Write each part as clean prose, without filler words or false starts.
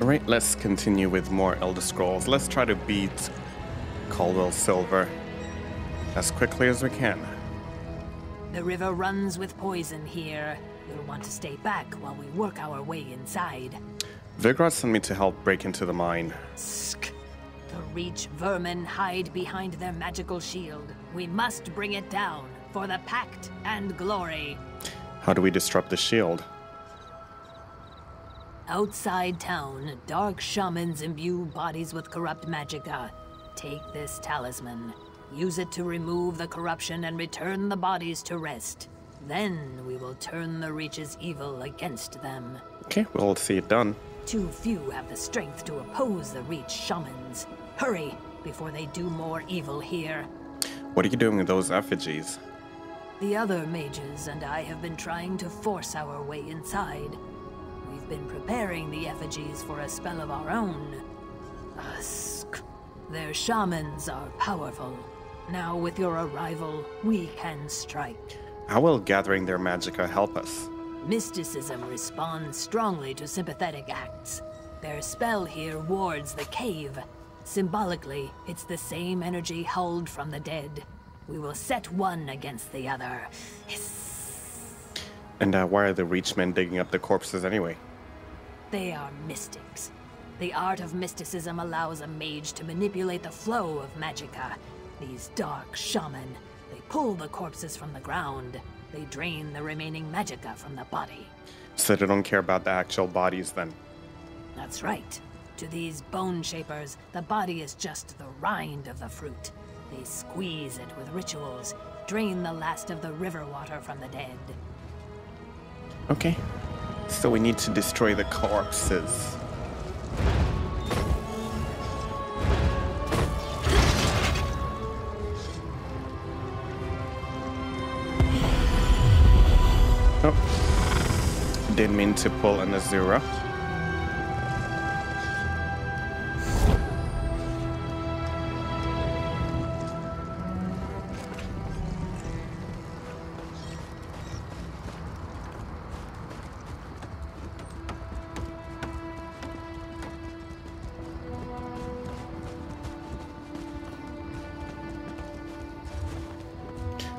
Alright, let's continue with more Elder Scrolls. Let's try to beat Caldwell Silver as quickly as we can. The river runs with poison here. You'll want to stay back while we work our way inside. Vigorot sent me to help break into the mine. Sk. The Reach vermin hide behind their magical shield. We must bring it down for the Pact and glory. How do we disrupt the shield? Outside town, dark shamans imbue bodies with corrupt magicka. Take this talisman. Use it to remove the corruption and return the bodies to rest. Then we will turn the Reach's evil against them. Okay, we'll see it done. Too few have the strength to oppose the Reach shamans. Hurry, before they do more evil here. What are you doing with those effigies? The other mages and I have been trying to force our way inside. We've been preparing the effigies for a spell of our own. Usk. Their shamans are powerful. Now with your arrival, we can strike. How will gathering their magicka help us? Mysticism responds strongly to sympathetic acts. Their spell here wards the cave. Symbolically, it's the same energy hurled from the dead. We will set one against the other. Hiss. And why are the Reachmen digging up the corpses anyway? They are mystics. The art of mysticism allows a mage to manipulate the flow of magicka. These dark shaman, they pull the corpses from the ground. They drain the remaining magicka from the body. So they don't care about the actual bodies then? That's right. To these bone shapers, the body is just the rind of the fruit. They squeeze it with rituals, drain the last of the river water from the dead. Okay. So we need to destroy the corpses. Oh. Didn't mean to pull an Azura.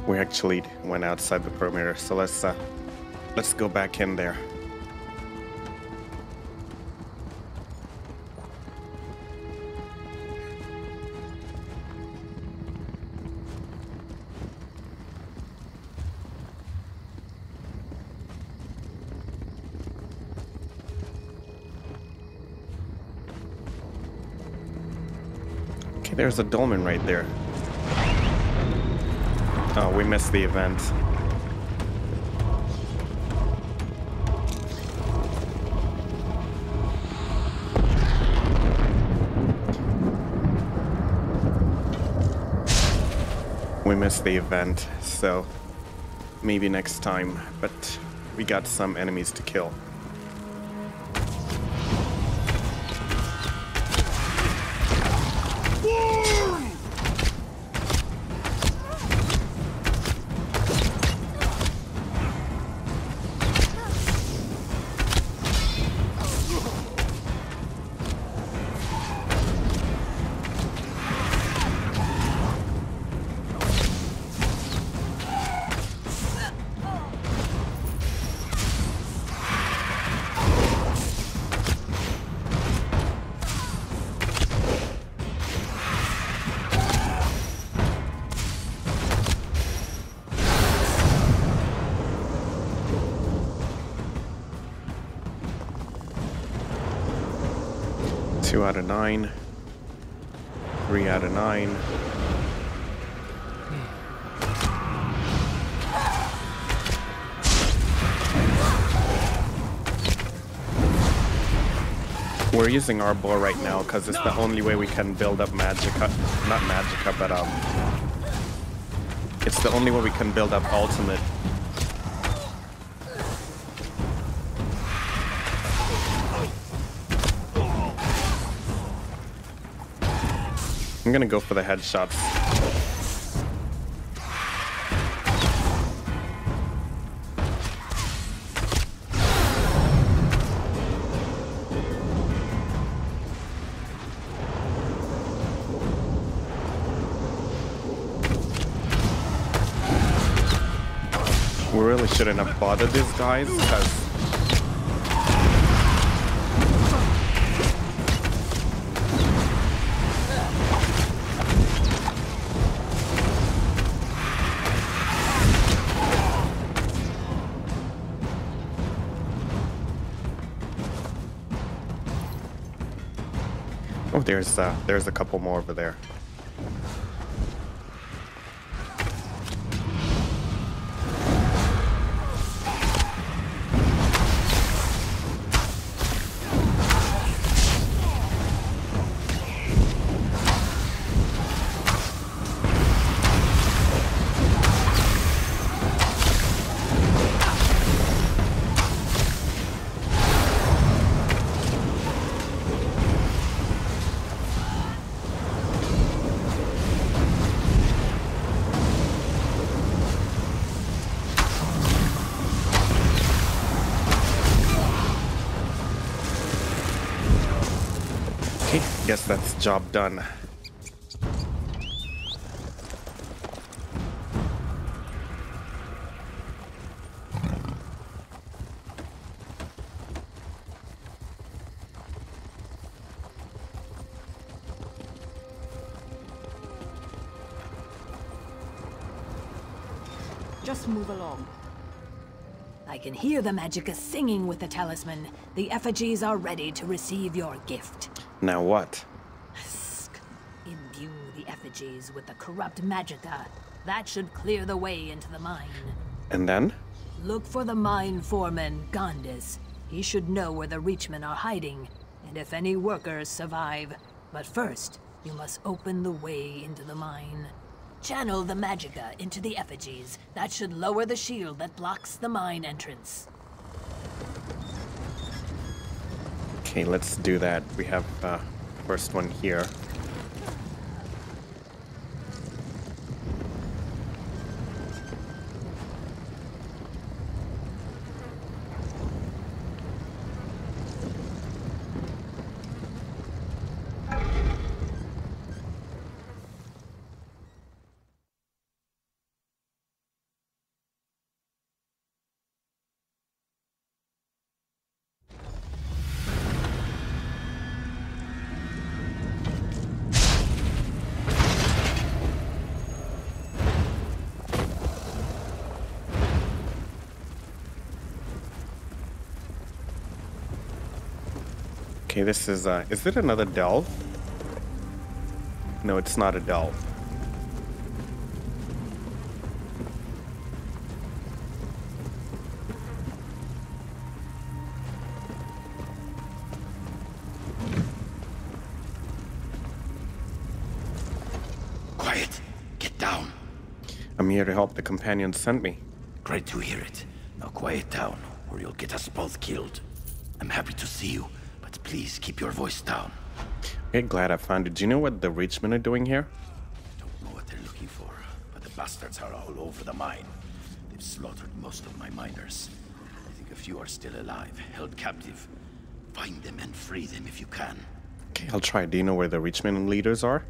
We actually went outside the perimeter, so let's go back in there. Okay, there's a dolmen right there. Oh, we missed the event. We missed the event, so maybe next time, but we got some enemies to kill. Two out of 9. 3 out of 9. We're using our bow right now because it's the only way we can build up magicka. Not magicka, but it's the only way we can build up ultimate. I'm gonna go for the headshots. really shouldn't have bothered these guys, because... Oh, there's a couple more over there. Guess that's job done. Just move along. I can hear the Magicka singing with the talisman. The effigies are ready to receive your gift. Now what? Imbue the effigies with the corrupt Magicka. That should clear the way into the mine. And then? Look for the mine foreman, Gondis. He should know where the Reachmen are hiding, and if any workers survive. But first, you must open the way into the mine. Channel the Magicka into the effigies. That should lower the shield that blocks the mine entrance. Okay, let's do that. We have first one here. Okay, this is it another delve? No, it's not a delve. Quiet. Get down. I'm here to help the companions sent me. Great to hear it. Now quiet down, or you'll get us both killed. I'm happy to see you, but please keep your voice down. Okay, glad I found you. Do you know what the Reachmen are doing here? Don't know what they're looking for, but the bastards are all over the mine. They've slaughtered most of my miners. I think a few are still alive, held captive. Find them and free them if you can. Okay, I'll try. Do you know where the Reachmen leaders are?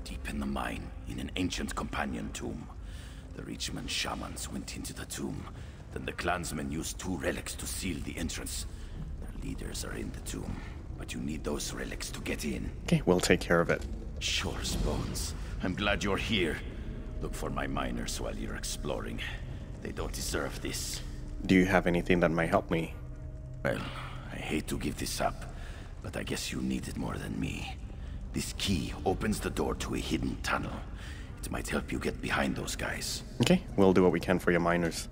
Deep in the mine, in an ancient companion tomb. The Reachman shamans went into the tomb. Then the clansmen used 2 relics to seal the entrance. Their leaders are in the tomb, but you need those relics to get in. Okay, we'll take care of it. Shor's bones. I'm glad you're here. Look for my miners while you're exploring. They don't deserve this. Do you have anything that might help me? Well, I hate to give this up, but I guess you need it more than me. This key opens the door to a hidden tunnel. It might help you get behind those guys. Okay, we'll do what we can for your miners.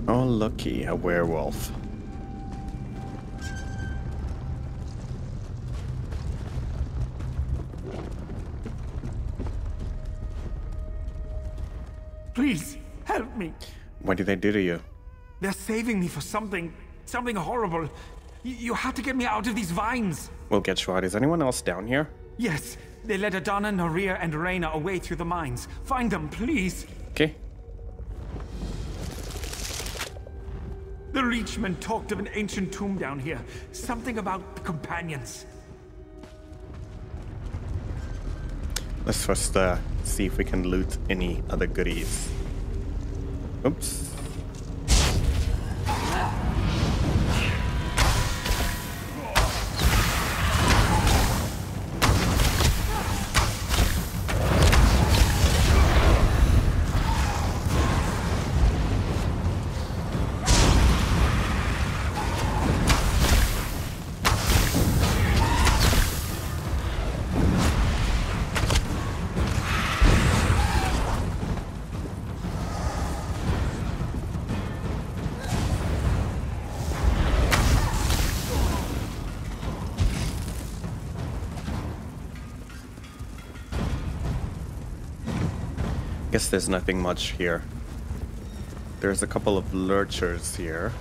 Oh, looky, a werewolf. Please, help me. What did they do to you? They're saving me for something horrible. You had to get me out of these vines. We'll get you out. Is anyone else down here? Yes, they led Adana, Noria, and Reyna away through the mines. Find them, please. Okay. The Reachman talked of an ancient tomb down here. Something about the companions. Let's first see if we can loot any other goodies. Oops. Guess there's nothing much here. There's a couple of lurchers here.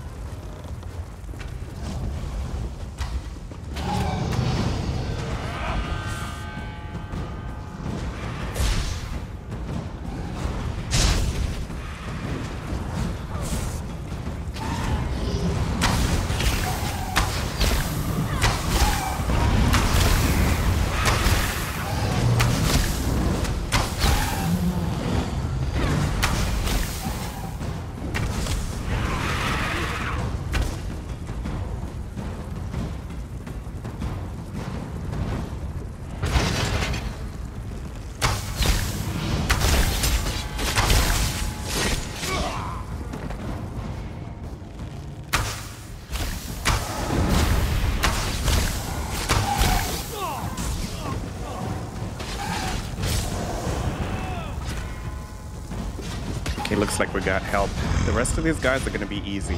Okay, looks like we got help. The rest of these guys are gonna be easy.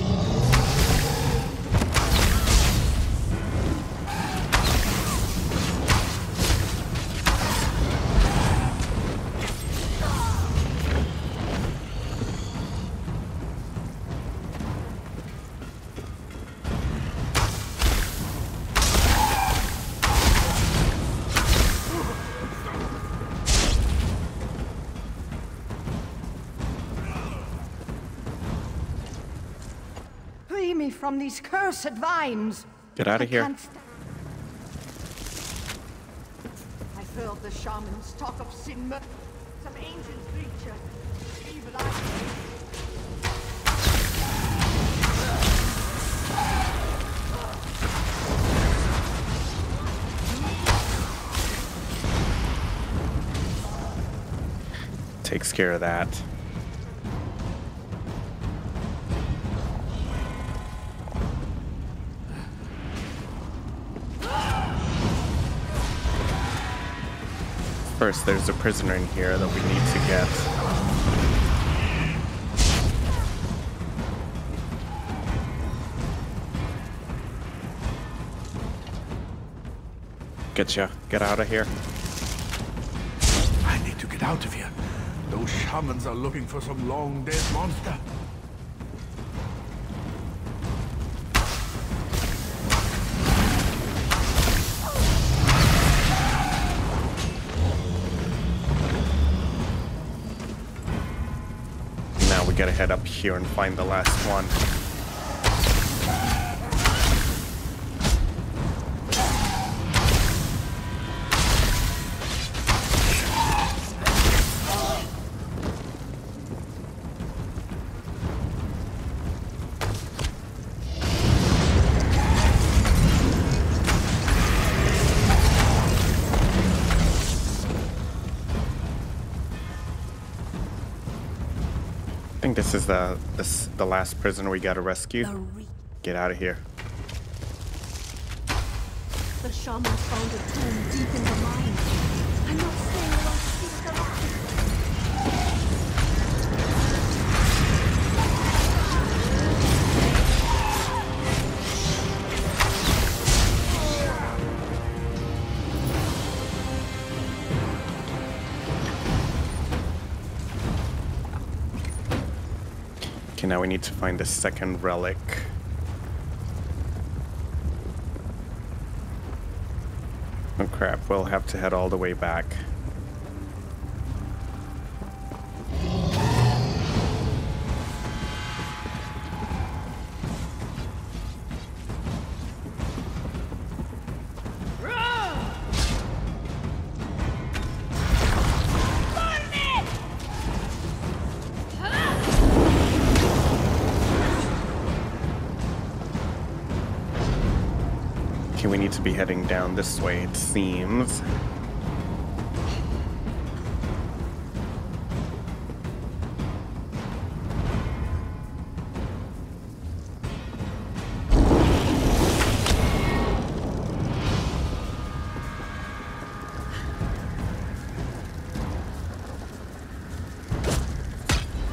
From these cursed vines. Get out of here. I heard the shamans talk of sin, some ancient creature, evil eyes. Takes care of that. First, there's a prisoner in here that we need to get. Getcha. Get out of here. I need to get out of here. Those shamans are looking for some long-dead monster. Gotta head up here and find the last one. I think this is the last prisoner we gotta rescue. Get out of here. The shamans found a tomb deep in the mine. I'm not saying I want to see it alive. Okay, now we need to find the second relic. Oh crap, we'll have to head all the way back. Okay, we need to be heading down this way, it seems.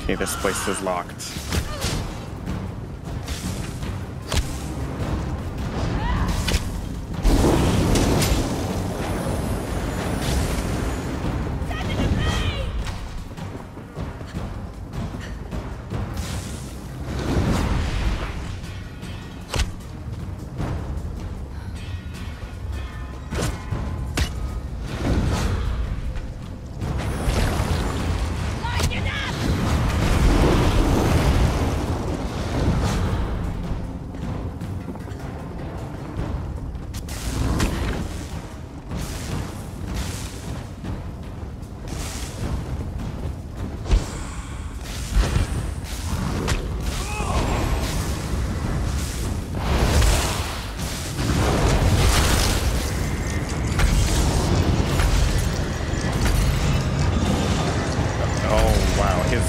Okay, this place is locked.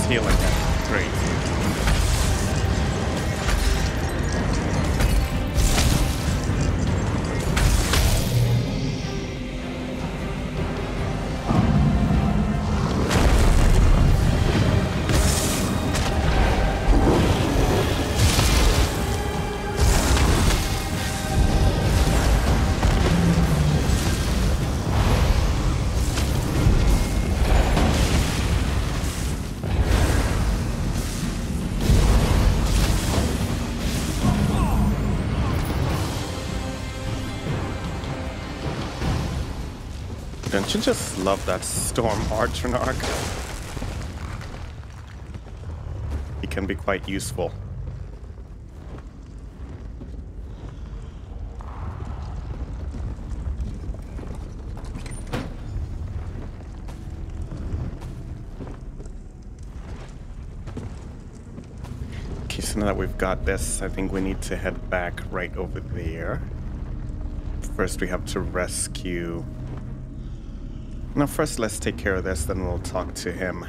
Healing it. Great. Don't you just love that Storm Archonarch? He can be quite useful. Okay, so now that we've got this, I think we need to head back right over there. First we have to rescue... No, first let's take care of this, then we'll talk to him.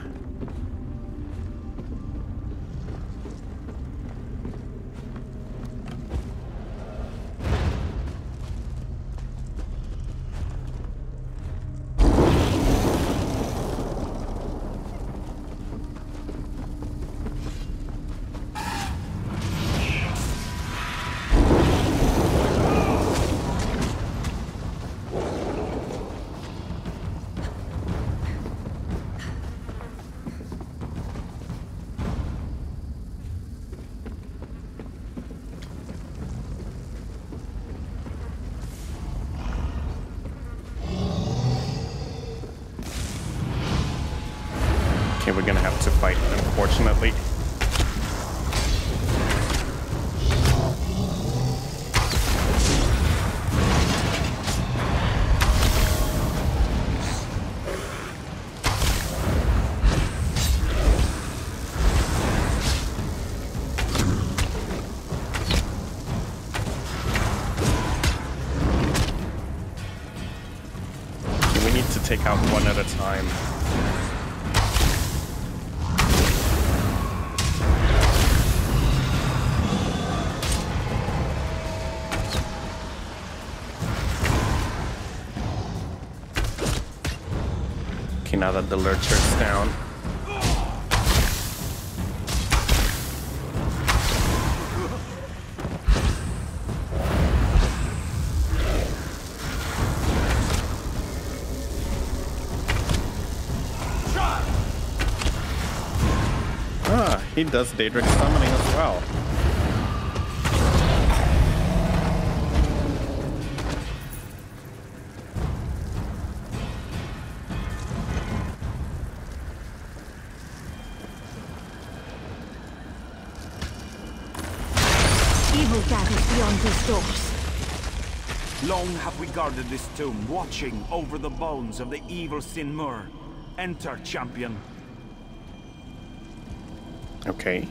Okay, we're gonna have to fight, unfortunately. Okay, we need to take out one at a time. Okay, now that the lurcher's down. Ah, he does Daedric summoning as well. Beyond these doors. Long have we guarded this tomb, watching over the bones of the evil Sinmur. Enter, champion. Okay.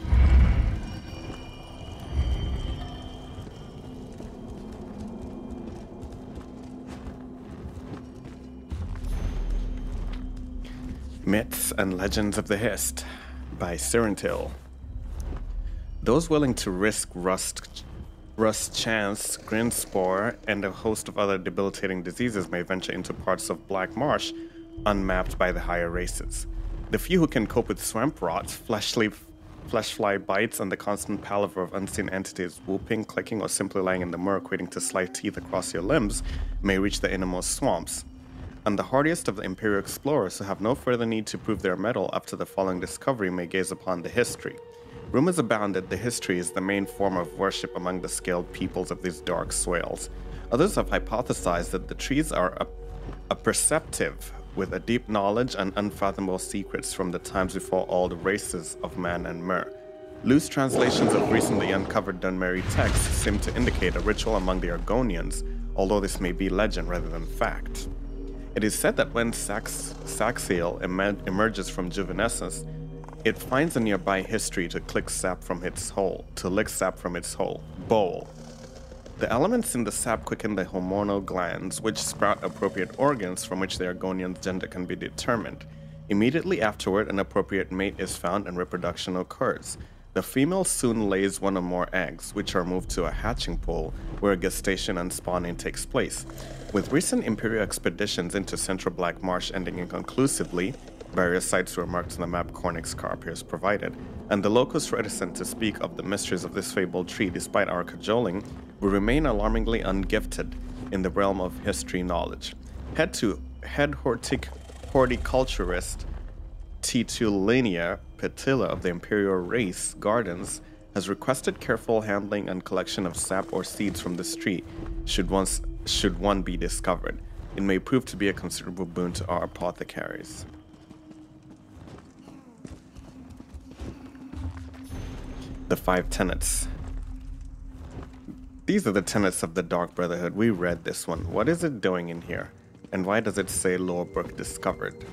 Myths and Legends of the Hist by Sirentil. Those willing to risk rust chance, grin spore, and a host of other debilitating diseases may venture into parts of Black Marsh unmapped by the higher races. The few who can cope with swamp rot, fleshfly bites, and the constant palaver of unseen entities whooping, clicking, or simply lying in the mud equating to slight teeth across your limbs may reach the innermost swamps. And the hardiest of the Imperial explorers who have no further need to prove their mettle after the following discovery may gaze upon the history. Rumors abound that the history is the main form of worship among the scaled peoples of these dark swales. Others have hypothesized that the trees are perceptive, with a deep knowledge and unfathomable secrets from the times before all the races of man and mer. Loose translations of recently uncovered Dunmeri texts seem to indicate a ritual among the Argonians, although this may be legend rather than fact. It is said that when Saxiel emerges from juvenescence, it finds a nearby history to lick sap from its hole. Bowl. The elements in the sap quicken the hormonal glands, which sprout appropriate organs from which the Argonian's gender can be determined. Immediately afterward, an appropriate mate is found and reproduction occurs. The female soon lays one or more eggs, which are moved to a hatching pool, where gestation and spawning takes place. With recent Imperial expeditions into central Black Marsh ending inconclusively, various sites were marked on the map Cornix Carpiers provided, and the locals reticent to speak of the mysteries of this fabled tree despite our cajoling, we remain alarmingly ungifted in the realm of history knowledge. Head horticulturist Titulinia Petilla of the Imperial Race Gardens has requested careful handling and collection of sap or seeds from this tree should one be discovered. It may prove to be a considerable boon to our apothecaries. The Five Tenants. These are the tenets of the Dark Brotherhood. We read this one. What is it doing in here? And why does it say Lorebrook discovered?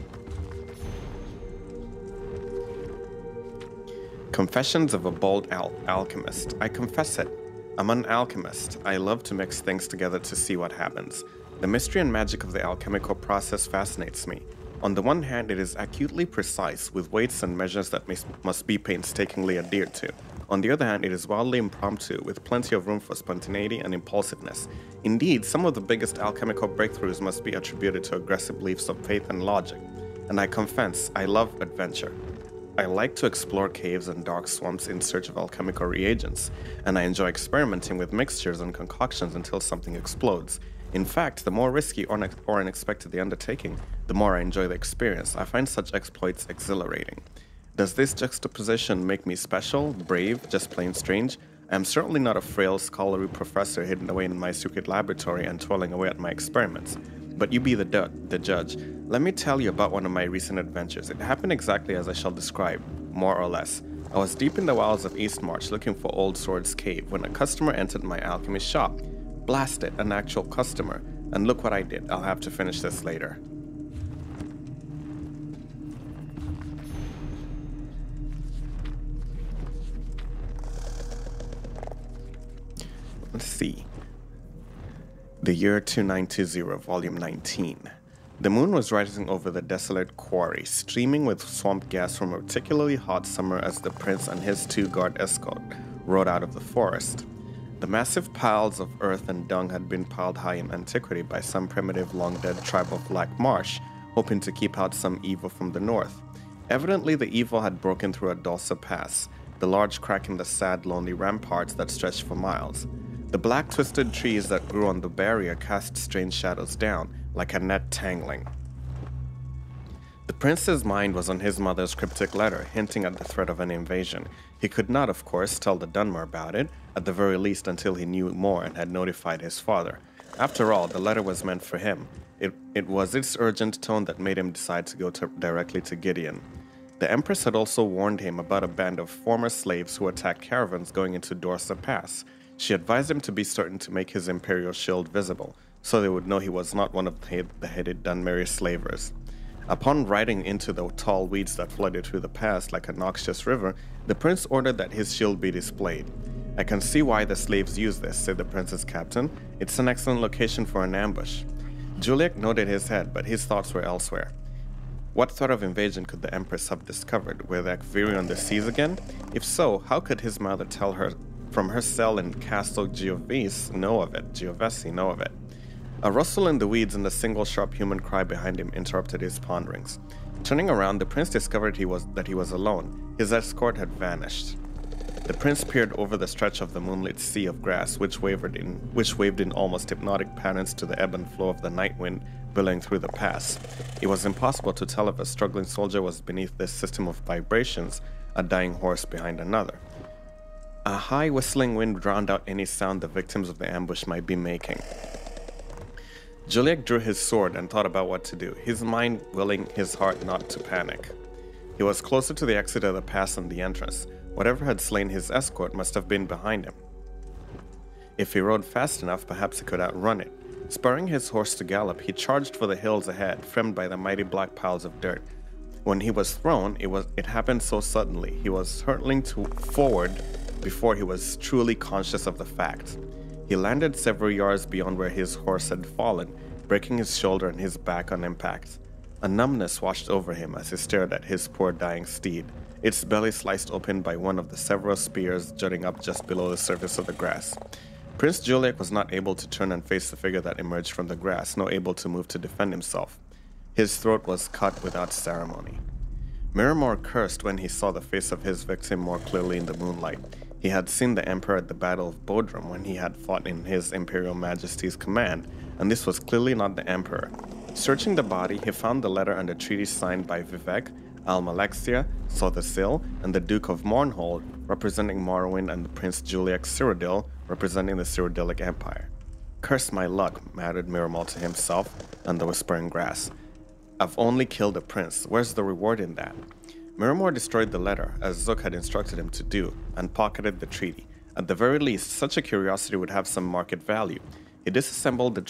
Confessions of a Bold Alchemist. I confess it. I'm an alchemist. I love to mix things together to see what happens. The mystery and magic of the alchemical process fascinates me. On the one hand, it is acutely precise, with weights and measures that must be painstakingly adhered to. On the other hand, it is wildly impromptu, with plenty of room for spontaneity and impulsiveness. Indeed, some of the biggest alchemical breakthroughs must be attributed to aggressive leaps of faith and logic. And I confess, I love adventure. I like to explore caves and dark swamps in search of alchemical reagents, and I enjoy experimenting with mixtures and concoctions until something explodes. In fact, the more risky or unexpected the undertaking, the more I enjoy the experience. I find such exploits exhilarating. Does this juxtaposition make me special, brave, just plain strange? I am certainly not a frail scholarly professor hidden away in my secret laboratory and toiling away at my experiments. But you be the judge. Let me tell you about one of my recent adventures. It happened exactly as I shall describe, more or less. I was deep in the wilds of Eastmarch looking for Old Sword's cave when a customer entered my alchemy shop. Blast it, an actual customer. And look what I did. I'll have to finish this later. Let's see. The year 2920, volume 19. The moon was rising over the desolate quarry, streaming with swamp gas from a particularly hot summer as the prince and his two-guard escort rode out of the forest. The massive piles of earth and dung had been piled high in antiquity by some primitive long-dead tribe of Black Marsh, hoping to keep out some evil from the north. Evidently, the evil had broken through a Dulce Pass, the large crack in the sad, lonely ramparts that stretched for miles. The black twisted trees that grew on the barrier cast strange shadows down, like a net tangling. The prince's mind was on his mother's cryptic letter, hinting at the threat of an invasion. He could not, of course, tell the Dunmer about it, at the very least until he knew more and had notified his father. After all, the letter was meant for him. It was its urgent tone that made him decide to go directly to Gideon. The Empress had also warned him about a band of former slaves who attacked caravans going into Dulce Pass. She advised him to be certain to make his imperial shield visible, so they would know he was not one of the headed Dunmeri slavers. Upon riding into the tall weeds that flooded through the pass like a noxious river, the prince ordered that his shield be displayed. I can see why the slaves use this, said the prince's captain. It's an excellent location for an ambush. Juliek nodded his head, but his thoughts were elsewhere. What threat of invasion could the Empress have discovered? Were the Akviri on the seas again? If so, how could his mother tell her from her cell in Castle Giovese know of it? A rustle in the weeds and a single sharp human cry behind him interrupted his ponderings. Turning around, the prince discovered that he was alone. His escort had vanished. The prince peered over the stretch of the moonlit sea of grass, which waved in almost hypnotic patterns to the ebb and flow of the night wind billowing through the pass. It was impossible to tell if a struggling soldier was beneath this system of vibrations, a dying horse behind another. A high whistling wind drowned out any sound the victims of the ambush might be making. Juliek drew his sword and thought about what to do, his mind willing, his heart not to panic. He was closer to the exit of the pass than the entrance. Whatever had slain his escort must have been behind him. If he rode fast enough, perhaps he could outrun it. Spurring his horse to gallop, he charged for the hills ahead, framed by the mighty black piles of dirt. When he was thrown, it happened so suddenly. He was hurtling forward before he was truly conscious of the fact. He landed several yards beyond where his horse had fallen, breaking his shoulder and his back on impact. A numbness washed over him as he stared at his poor dying steed, its belly sliced open by one of the several spears jutting up just below the surface of the grass. Prince Juliek was not able to turn and face the figure that emerged from the grass, nor able to move to defend himself. His throat was cut without ceremony. Miramor cursed when he saw the face of his victim more clearly in the moonlight. He had seen the Emperor at the Battle of Bodrum when he had fought in his Imperial Majesty's command, and this was clearly not the Emperor. Searching the body, he found the letter and the treaty signed by Vivek, Almalexia, Sothasil, and the Duke of Mournhold, representing Morrowind, and the Prince Juliek Cyrodiil, representing the Cyrodiilic Empire. Curse my luck, muttered Miramor to himself and the whispering grass. I've only killed a prince. Where's the reward in that? Miramor destroyed the letter, as Zook had instructed him to do, and pocketed the treaty. At the very least, such a curiosity would have some market value. He disassembled the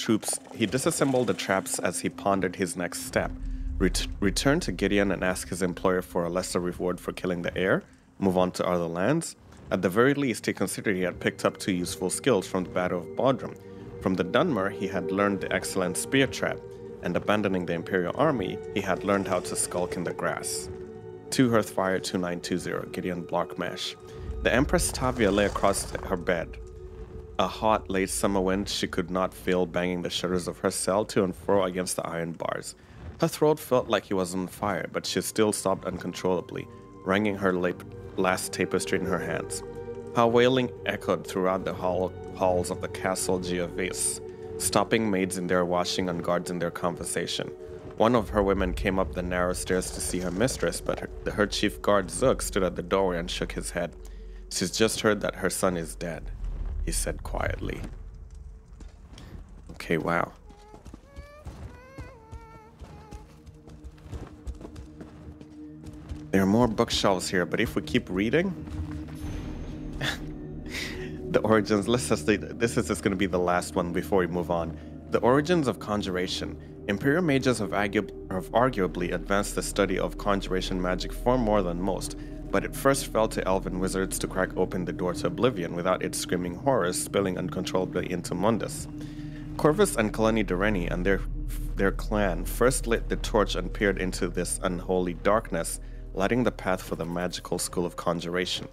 traps as he pondered his next step. Return to Gideon and ask his employer for a lesser reward for killing the heir? Move on to other lands? At the very least, he considered he had picked up 2 useful skills from the Battle of Bodrum. From the Dunmer, he had learned the excellent spear trap, and abandoning the Imperial army, he had learned how to skulk in the grass. 2 Hearthfire 2920, Gideon Blockmash. The Empress Tavia lay across her bed. A hot, late summer wind she could not feel banging the shutters of her cell to and fro against the iron bars. Her throat felt like it was on fire, but she still sobbed uncontrollably, wringing her last tapestry in her hands. Her wailing echoed throughout the halls of the Castle Giovese, stopping maids in their washing and guards in their conversation. One of her women came up the narrow stairs to see her mistress, but her chief guard Zook stood at the doorway and shook his head. She's just heard that her son is dead, he said quietly. Okay, wow. There are more bookshelves here, but if we keep reading... The origins, this is just going to be the last one before we move on. The origins of conjuration. Imperial mages have arguably advanced the study of conjuration magic far more than most, but it first fell to elven wizards to crack open the door to oblivion without its screaming horrors spilling uncontrollably into Mundus. Corvus and Kalani Durrani and their clan first lit the torch and peered into this unholy darkness, lighting the path for the magical school of conjuration.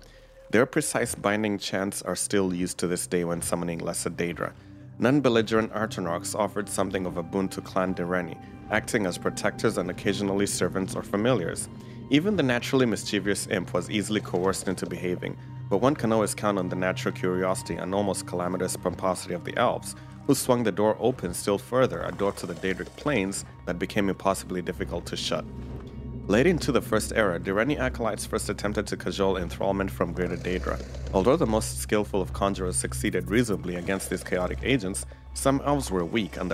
Their precise binding chants are still used to this day when summoning lesser Daedra. Non-belligerent Artonorks offered something of a boon to Clan Durrani, acting as protectors and occasionally servants or familiars. Even the naturally mischievous imp was easily coerced into behaving, but one can always count on the natural curiosity and almost calamitous pomposity of the elves, who swung the door open still further, a door to the Daedric plains that became impossibly difficult to shut. Late into the First Era, Durrani acolytes first attempted to cajole enthrallment from Greater Daedra. Although the most skillful of conjurers succeeded reasonably against these chaotic agents, some elves were weak, and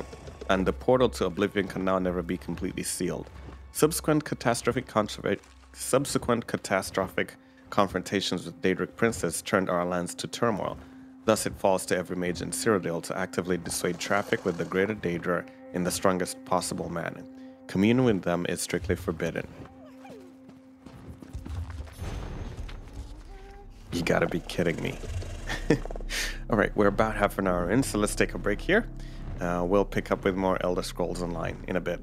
the portal to oblivion can now never be completely sealed. Subsequent catastrophic confrontations with Daedric princes turned our lands to turmoil. Thus it falls to every mage in Cyrodiil to actively dissuade traffic with the Greater Daedra in the strongest possible manner. Communion with them is strictly forbidden. You gotta be kidding me. Alright, we're about half an hour in, so let's take a break here. We'll pick up with more Elder Scrolls Online in a bit.